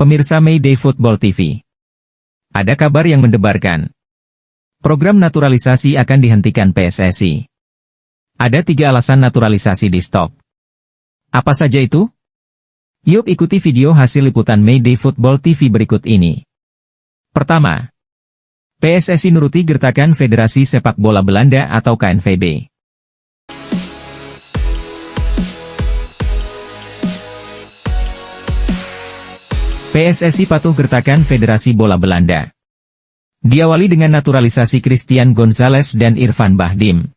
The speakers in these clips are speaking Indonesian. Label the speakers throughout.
Speaker 1: Pemirsa Mayday Football TV. Ada kabar yang mendebarkan. Program naturalisasi akan dihentikan PSSI. Ada 3 alasan naturalisasi di stop. Apa saja itu? Yuk ikuti video hasil liputan Mayday Football TV berikut ini. Pertama, PSSI nuruti gertakan Federasi Sepak Bola Belanda atau KNVB. PSSI patuh gertakan Federasi Bola Belanda. Diawali dengan naturalisasi Christian Gonzalez dan Irfan Bahdim.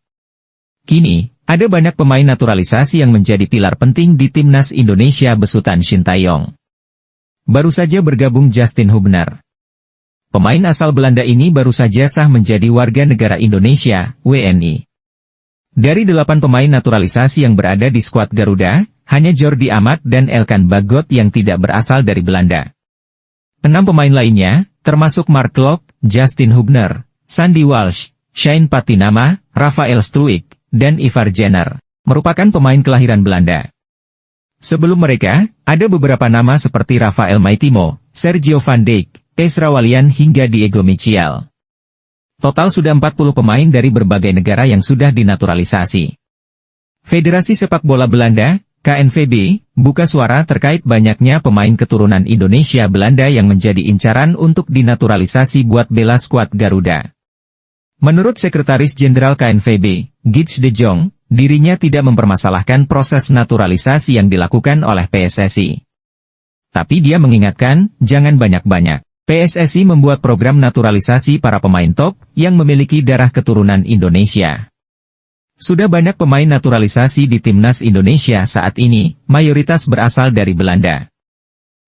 Speaker 1: Kini, ada banyak pemain naturalisasi yang menjadi pilar penting di timnas Indonesia besutan Shin Tae-yong. Baru saja bergabung Justin Hubner. Pemain asal Belanda ini baru saja sah menjadi warga negara Indonesia, WNI. Dari 8 pemain naturalisasi yang berada di skuad Garuda, hanya Jordi Amat dan Elkan Bagot yang tidak berasal dari Belanda. 6 pemain lainnya, termasuk Mark Klok, Justin Hubner, Sandy Walsh, Shane Patinama, Rafael Struijk, dan Ivar Jenner, merupakan pemain kelahiran Belanda. Sebelum mereka, ada beberapa nama seperti Rafael Maitimo, Sergio Van Dijk, Ezra Walian hingga Diego Michiel. Total sudah 40 pemain dari berbagai negara yang sudah dinaturalisasi. Federasi Sepak Bola Belanda, KNVB, buka suara terkait banyaknya pemain keturunan Indonesia Belanda yang menjadi incaran untuk dinaturalisasi buat bela skuad Garuda. Menurut Sekretaris Jenderal KNVB, Gits de Jong, dirinya tidak mempermasalahkan proses naturalisasi yang dilakukan oleh PSSI. Tapi dia mengingatkan, jangan banyak-banyak. PSSI membuat program naturalisasi para pemain top yang memiliki darah keturunan Indonesia. Sudah banyak pemain naturalisasi di timnas Indonesia saat ini, mayoritas berasal dari Belanda.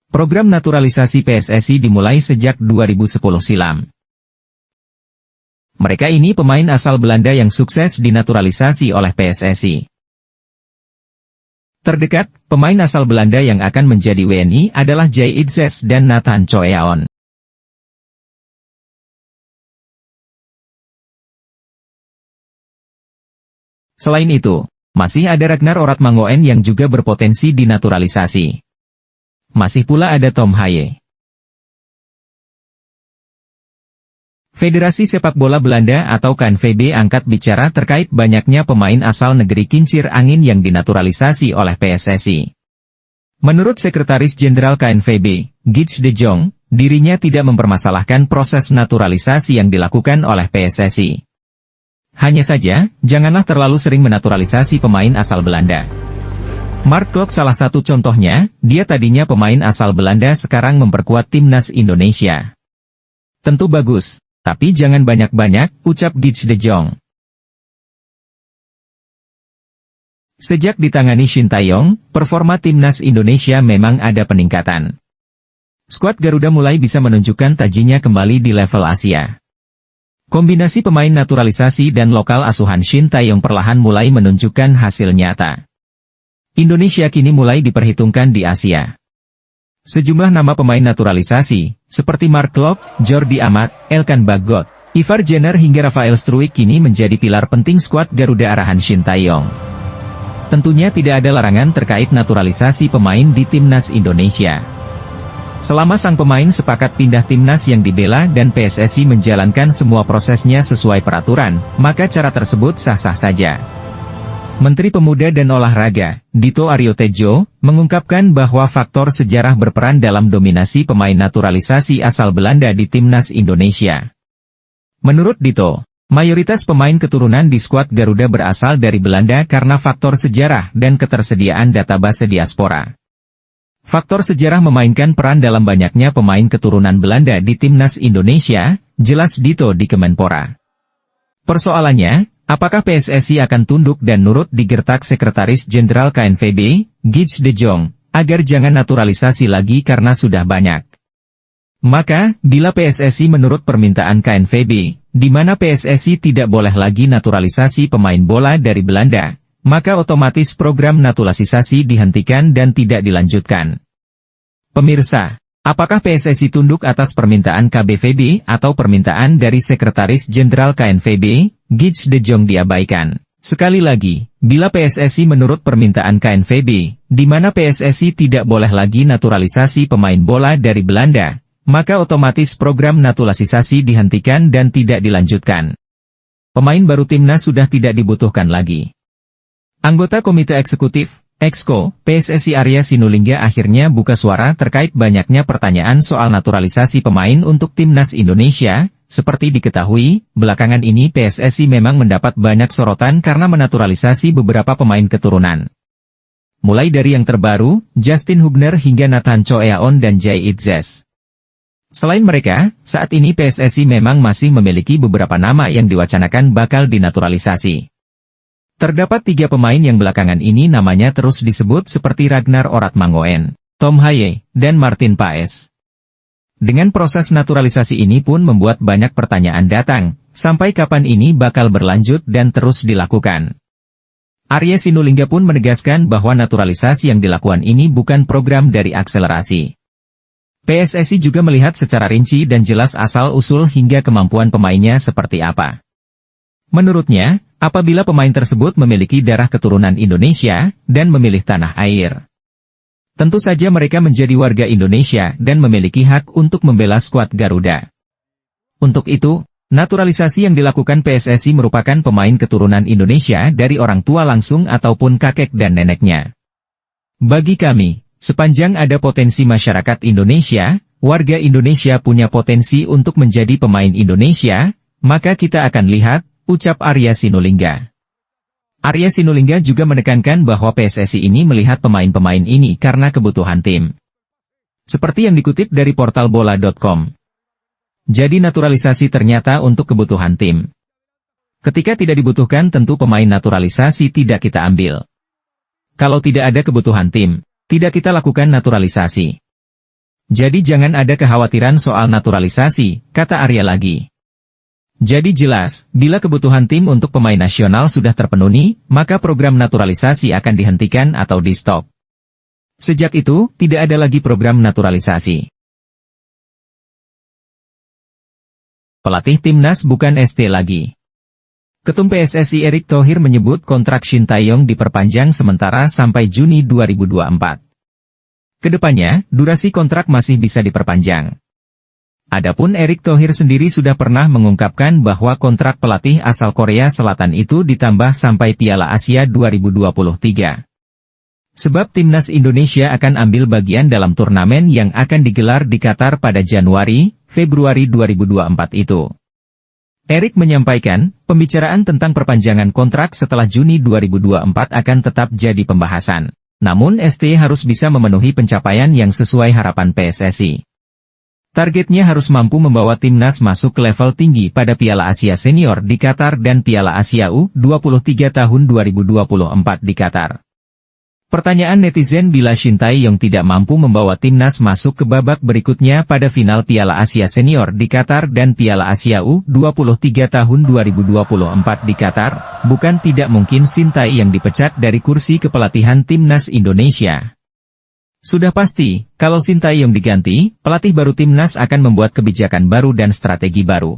Speaker 1: Program naturalisasi PSSI dimulai sejak 2010 silam. Mereka ini pemain asal Belanda yang sukses dinaturalisasi oleh PSSI. Terdekat, pemain asal Belanda yang akan menjadi WNI adalah Jay Idzes dan Nathan Choeaon. Selain itu, masih ada Ragnar Oratmangoen yang juga berpotensi dinaturalisasi. Masih pula ada Tom Haye. Federasi Sepak Bola Belanda atau KNVB angkat bicara terkait banyaknya pemain asal negeri kincir angin yang dinaturalisasi oleh PSSI. Menurut Sekretaris Jenderal KNVB, Gits de Jong, dirinya tidak mempermasalahkan proses naturalisasi yang dilakukan oleh PSSI. Hanya saja, janganlah terlalu sering menaturalisasi pemain asal Belanda. Mark Klok salah satu contohnya, dia tadinya pemain asal Belanda sekarang memperkuat timnas Indonesia. Tentu bagus, tapi jangan banyak-banyak, ucap Gits de Jong. Sejak ditangani Shin Tae-yong, performa timnas Indonesia memang ada peningkatan. Skuad Garuda mulai bisa menunjukkan tajinya kembali di level Asia. Kombinasi pemain naturalisasi dan lokal asuhan Shin Tae-yong perlahan mulai menunjukkan hasil nyata. Indonesia kini mulai diperhitungkan di Asia. Sejumlah nama pemain naturalisasi, seperti Mark Klok, Jordi Amat, Elkan Bagot, Ivar Jenner hingga Rafael Struijk kini menjadi pilar penting skuad Garuda arahan Shin Tae-yong. Tentunya tidak ada larangan terkait naturalisasi pemain di timnas Indonesia. Selama sang pemain sepakat pindah timnas yang dibela dan PSSI menjalankan semua prosesnya sesuai peraturan, maka cara tersebut sah-sah saja. Menteri Pemuda dan Olahraga, Dito Aryo Tejo, mengungkapkan bahwa faktor sejarah berperan dalam dominasi pemain naturalisasi asal Belanda di timnas Indonesia. Menurut Dito, mayoritas pemain keturunan di skuad Garuda berasal dari Belanda karena faktor sejarah dan ketersediaan database diaspora. Faktor sejarah memainkan peran dalam banyaknya pemain keturunan Belanda di timnas Indonesia, jelas Dito di Kemenpora. Persoalannya, apakah PSSI akan tunduk dan nurut digertak Sekretaris Jenderal KNVB, Gits de Jong, agar jangan naturalisasi lagi karena sudah banyak? Maka, bila PSSI menurut permintaan KNVB, di mana PSSI tidak boleh lagi naturalisasi pemain bola dari Belanda, maka otomatis program naturalisasi dihentikan dan tidak dilanjutkan. Pemirsa, apakah PSSI tunduk atas permintaan KBVB atau permintaan dari Sekretaris Jenderal KNVB, Gits de Jong diabaikan? Sekali lagi, bila PSSI menurut permintaan KNVB, di mana PSSI tidak boleh lagi naturalisasi pemain bola dari Belanda, maka otomatis program naturalisasi dihentikan dan tidak dilanjutkan. Pemain baru timnas sudah tidak dibutuhkan lagi. Anggota Komite Eksekutif, Exco, PSSI Arya Sinulinga akhirnya buka suara terkait banyaknya pertanyaan soal naturalisasi pemain untuk timnas Indonesia. Seperti diketahui, belakangan ini PSSI memang mendapat banyak sorotan karena menaturalisasi beberapa pemain keturunan. Mulai dari yang terbaru, Justin Hubner hingga Nathan Choeaon dan Jay Itzes. Selain mereka, saat ini PSSI memang masih memiliki beberapa nama yang diwacanakan bakal dinaturalisasi. Terdapat 3 pemain yang belakangan ini namanya terus disebut seperti Ragnar Oratmangoen, Tom Haye, dan Martin Paes. Dengan proses naturalisasi ini pun membuat banyak pertanyaan datang, sampai kapan ini bakal berlanjut dan terus dilakukan. Arya Sinulinga pun menegaskan bahwa naturalisasi yang dilakukan ini bukan program dari akselerasi. PSSI juga melihat secara rinci dan jelas asal-usul hingga kemampuan pemainnya seperti apa. Menurutnya, apabila pemain tersebut memiliki darah keturunan Indonesia dan memilih tanah air, tentu saja mereka menjadi warga Indonesia dan memiliki hak untuk membela skuad Garuda. Untuk itu, naturalisasi yang dilakukan PSSI merupakan pemain keturunan Indonesia dari orang tua langsung ataupun kakek dan neneknya. Bagi kami, sepanjang ada potensi masyarakat Indonesia, warga Indonesia punya potensi untuk menjadi pemain Indonesia, maka kita akan lihat, ucap Arya Sinulinga. Arya Sinulinga juga menekankan bahwa PSSI ini melihat pemain-pemain ini karena kebutuhan tim. Seperti yang dikutip dari portal bola.com. Jadi naturalisasi ternyata untuk kebutuhan tim. Ketika tidak dibutuhkan tentu pemain naturalisasi tidak kita ambil. Kalau tidak ada kebutuhan tim, tidak kita lakukan naturalisasi. Jadi jangan ada kekhawatiran soal naturalisasi, kata Arya lagi. Jadi jelas, bila kebutuhan tim untuk pemain nasional sudah terpenuhi, maka program naturalisasi akan dihentikan atau di-stop. Sejak itu, tidak ada lagi program naturalisasi. Pelatih timnas bukan ST lagi. Ketum PSSI Erick Thohir menyebut kontrak Shin Tae-yong diperpanjang sementara sampai Juni 2024. Kedepannya, durasi kontrak masih bisa diperpanjang. Adapun Erick Thohir sendiri sudah pernah mengungkapkan bahwa kontrak pelatih asal Korea Selatan itu ditambah sampai Piala Asia 2023. Sebab timnas Indonesia akan ambil bagian dalam turnamen yang akan digelar di Qatar pada Januari-Februari 2024 itu. Erick menyampaikan, pembicaraan tentang perpanjangan kontrak setelah Juni 2024 akan tetap jadi pembahasan. Namun ST harus bisa memenuhi pencapaian yang sesuai harapan PSSI. Targetnya harus mampu membawa timnas masuk ke level tinggi pada Piala Asia Senior di Qatar dan Piala Asia U23 tahun 2024 di Qatar. Pertanyaan netizen bila Shin Tae-yong tidak mampu membawa timnas masuk ke babak berikutnya pada final Piala Asia Senior di Qatar dan Piala Asia U23 tahun 2024 di Qatar, bukan tidak mungkin Shin Tae-yong dipecat dari kursi kepelatihan timnas Indonesia. Sudah pasti, kalau Shin Tae-yong diganti, pelatih baru timnas akan membuat kebijakan baru dan strategi baru.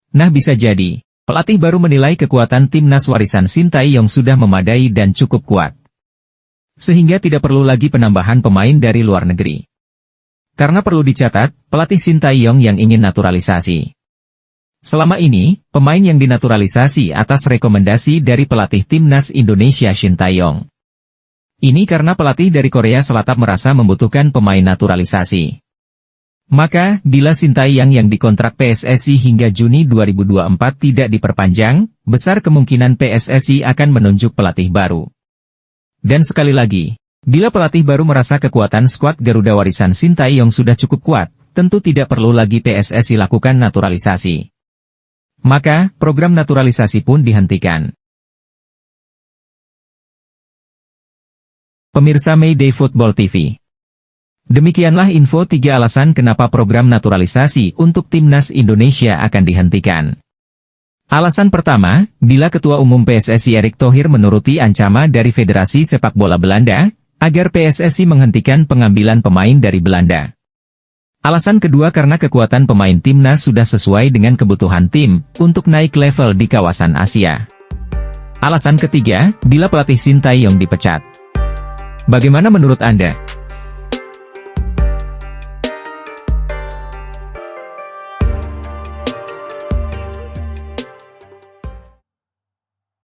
Speaker 1: Nah bisa jadi, pelatih baru menilai kekuatan timnas warisan Shin Tae-yong sudah memadai dan cukup kuat. Sehingga tidak perlu lagi penambahan pemain dari luar negeri. Karena perlu dicatat, pelatih Shin Tae-yong yang ingin naturalisasi. Selama ini, pemain yang dinaturalisasi atas rekomendasi dari pelatih timnas Indonesia Shin Tae-yong. Ini karena pelatih dari Korea Selatan merasa membutuhkan pemain naturalisasi. Maka, bila Shin Tae-yong yang dikontrak PSSI hingga Juni 2024 tidak diperpanjang, besar kemungkinan PSSI akan menunjuk pelatih baru. Dan sekali lagi, bila pelatih baru merasa kekuatan skuad Garuda warisan Shin Tae-yong sudah cukup kuat, tentu tidak perlu lagi PSSI lakukan naturalisasi. Maka, program naturalisasi pun dihentikan. Pemirsa Mayday Football TV. Demikianlah info 3 alasan kenapa program naturalisasi untuk timnas Indonesia akan dihentikan. Alasan pertama, bila Ketua Umum PSSI Erick Thohir menuruti ancaman dari Federasi Sepak Bola Belanda, agar PSSI menghentikan pengambilan pemain dari Belanda. Alasan kedua karena kekuatan pemain timnas sudah sesuai dengan kebutuhan tim untuk naik level di kawasan Asia. Alasan ketiga, bila pelatih Shin Tae-yong dipecat. Bagaimana menurut Anda?